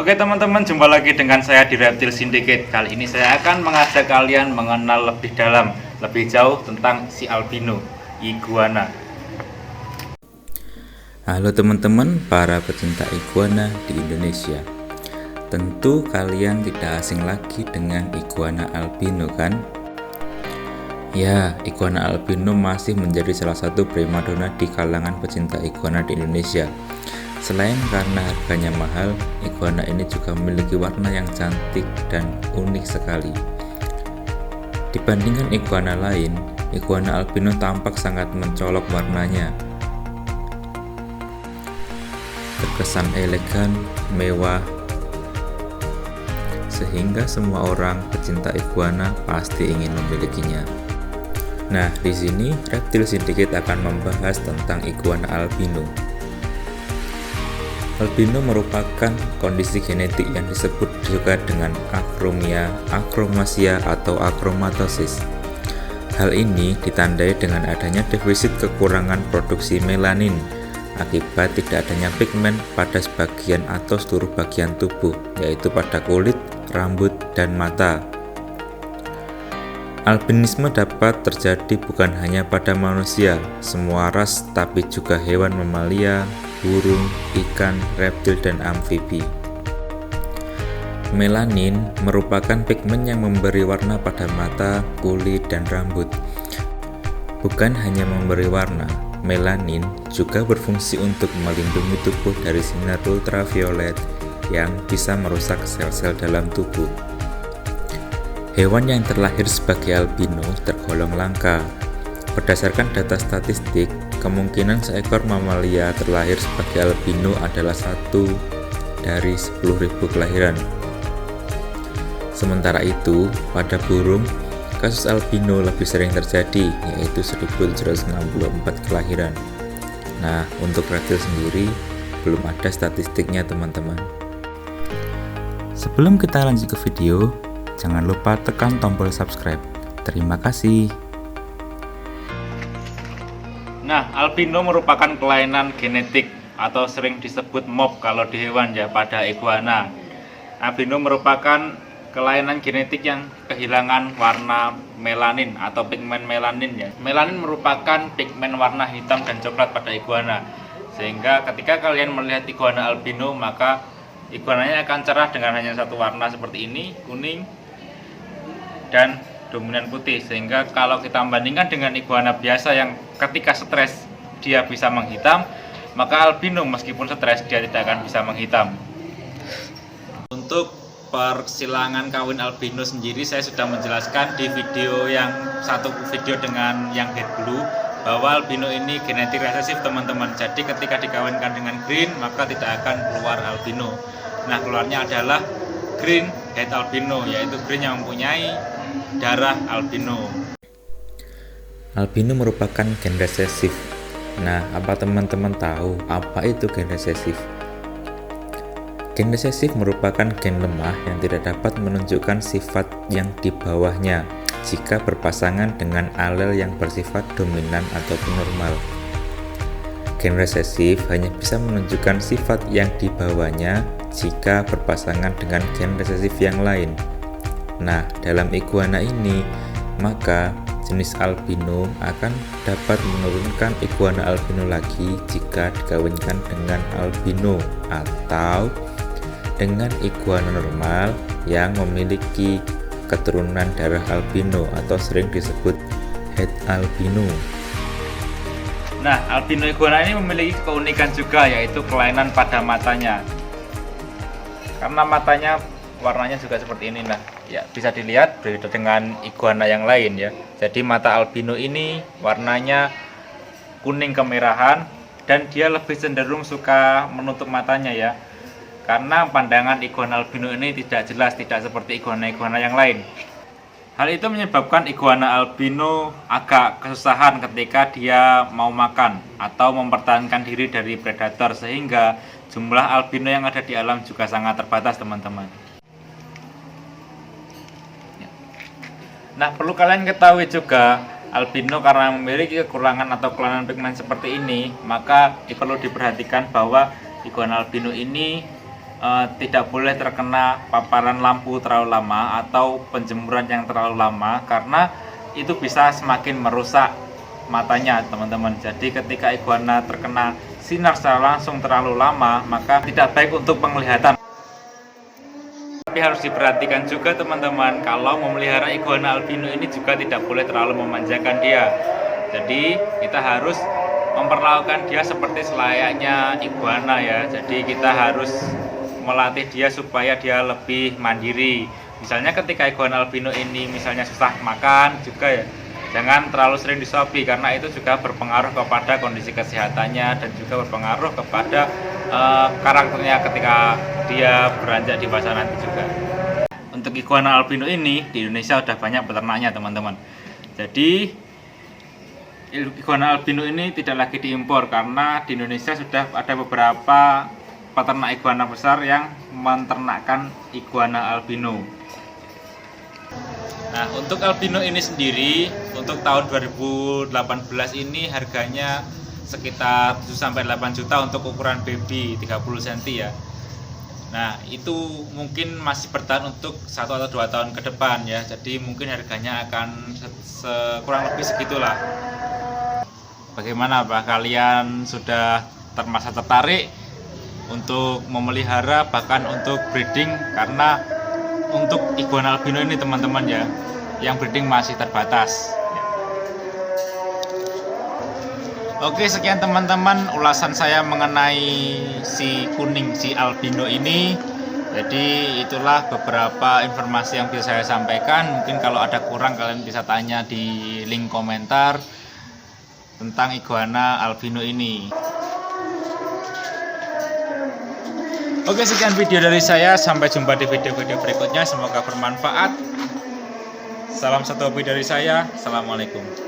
Oke teman-teman, jumpa lagi dengan saya di Reptile Syndicate. Kali ini saya akan mengajak kalian mengenal lebih dalam, lebih jauh tentang si albino iguana. Halo teman-teman para pecinta iguana di Indonesia. Tentu kalian tidak asing lagi dengan iguana albino kan? Ya, iguana albino masih menjadi salah satu primadona di kalangan pecinta iguana di Indonesia. Selain karena harganya mahal, iguana ini juga memiliki warna yang cantik dan unik sekali. Dibandingkan iguana lain, iguana albino tampak sangat mencolok warnanya. Terkesan elegan, mewah, sehingga semua orang pecinta iguana pasti ingin memilikinya. Nah, di sini Reptile Syndicate akan membahas tentang iguana albino. Albino merupakan kondisi genetik yang disebut juga dengan akromia, akromasia, atau akromatosis. Hal ini ditandai dengan adanya defisit kekurangan produksi melanin akibat tidak adanya pigmen pada sebagian atau seluruh bagian tubuh, yaitu pada kulit, rambut, dan mata. Albinisme dapat terjadi bukan hanya pada manusia, semua ras, tapi juga hewan mamalia, burung, ikan, reptil, dan amfibi. Melanin merupakan pigmen yang memberi warna pada mata, kulit, dan rambut. Bukan hanya memberi warna, melanin juga berfungsi untuk melindungi tubuh dari sinar ultraviolet yang bisa merusak sel-sel dalam tubuh. Hewan yang terlahir sebagai albino tergolong langka. Berdasarkan data statistik, kemungkinan seekor mamalia terlahir sebagai albino adalah 1 dari 10.000 kelahiran. Sementara itu, pada burung, kasus albino lebih sering terjadi, yaitu 1.764 kelahiran. Nah, untuk reptil sendiri, belum ada statistiknya teman-teman. Sebelum kita lanjut ke video, jangan lupa tekan tombol subscribe. Terima kasih. Nah, albino merupakan kelainan genetik atau sering disebut MOB kalau di hewan ya pada iguana. Albino merupakan kelainan genetik yang kehilangan warna melanin atau pigmen melanin ya. Melanin merupakan pigmen warna hitam dan coklat pada iguana. Sehingga ketika kalian melihat iguana albino, maka iguananya akan cerah dengan hanya satu warna seperti ini, kuning dan dominan putih. Sehingga kalau kita bandingkan dengan iguana biasa yang ketika stres dia bisa menghitam, maka albino meskipun stres dia tidak akan bisa menghitam. Untuk persilangan kawin albino sendiri saya sudah menjelaskan di video dengan yang dead blue bahwa albino ini genetik resesif teman-teman. Jadi ketika dikawinkan dengan green maka tidak akan keluar albino. Nah, keluarnya adalah green head albino, yaitu green yang mempunyai darah albino. Albino merupakan gen resesif. Nah, apa teman-teman tahu apa itu gen resesif? Gen resesif merupakan gen lemah yang tidak dapat menunjukkan sifat yang di bawahnya jika berpasangan dengan alel yang bersifat dominan ataupun normal. Gen resesif hanya bisa menunjukkan sifat yang di bawahnya jika berpasangan dengan gen resesif yang lain. Nah, dalam iguana ini, maka jenis albino akan dapat menurunkan iguana albino lagi jika dikawinkan dengan albino atau dengan iguana normal yang memiliki keturunan darah albino atau sering disebut head albino. Nah, albino iguana ini memiliki keunikan juga, yaitu kelainan pada matanya. Karena matanya warnanya juga seperti ini, nah ya bisa dilihat berbeda dengan iguana yang lain ya. Jadi mata albino ini warnanya kuning kemerahan dan dia lebih cenderung suka menutup matanya ya. Karena pandangan iguana albino ini tidak jelas, tidak seperti iguana-iguana yang lain. Hal itu menyebabkan iguana albino agak kesusahan ketika dia mau makan atau mempertahankan diri dari predator, sehingga jumlah albino yang ada di alam juga sangat terbatas teman-teman. Nah, perlu kalian ketahui juga, albino karena memiliki kekurangan atau kelainan pigmen seperti ini, maka perlu diperhatikan bahwa iguana albino ini tidak boleh terkena paparan lampu terlalu lama atau penjemuran yang terlalu lama, karena itu bisa semakin merusak matanya teman-teman. Jadi ketika iguana terkena sinar secara langsung terlalu lama, maka tidak baik untuk penglihatan. Tapi harus diperhatikan juga teman-teman, kalau memelihara iguana albino ini juga tidak boleh terlalu memanjakan dia. Jadi kita harus memperlakukan dia seperti selayaknya iguana ya. Jadi kita harus melatih dia supaya dia lebih mandiri. Misalnya ketika iguana albino ini misalnya susah makan juga ya, jangan terlalu sering disuapi, karena itu juga berpengaruh kepada kondisi kesehatannya dan juga berpengaruh kepada karakternya ketika dia beranjak dewasa nanti juga. Untuk iguana albino ini di Indonesia sudah banyak peternaknya teman-teman. Jadi iguana albino ini tidak lagi diimpor, karena di Indonesia sudah ada beberapa peternak iguana besar yang menternakkan iguana albino. Nah, untuk albino ini sendiri untuk tahun 2018 ini harganya sekitar 7-8 juta untuk ukuran baby 30 cm ya. Nah, itu mungkin masih bertahan untuk 1 atau 2 tahun ke depan ya. Jadi mungkin harganya akan kurang lebih segitulah. Bagaimana, Pak? Kalian sudah termasa tertarik untuk memelihara, bahkan untuk breeding? Karena untuk iguana albino ini teman-teman ya, yang breeding masih terbatas. Oke, sekian teman-teman ulasan saya mengenai si kuning, si albino ini. Jadi itulah beberapa informasi yang bisa saya sampaikan. Mungkin kalau ada kurang kalian bisa tanya di link komentar tentang iguana albino ini. Oke, sekian video dari saya. Sampai jumpa di video-video berikutnya. Semoga bermanfaat. Salam satu hobi dari saya. Assalamualaikum.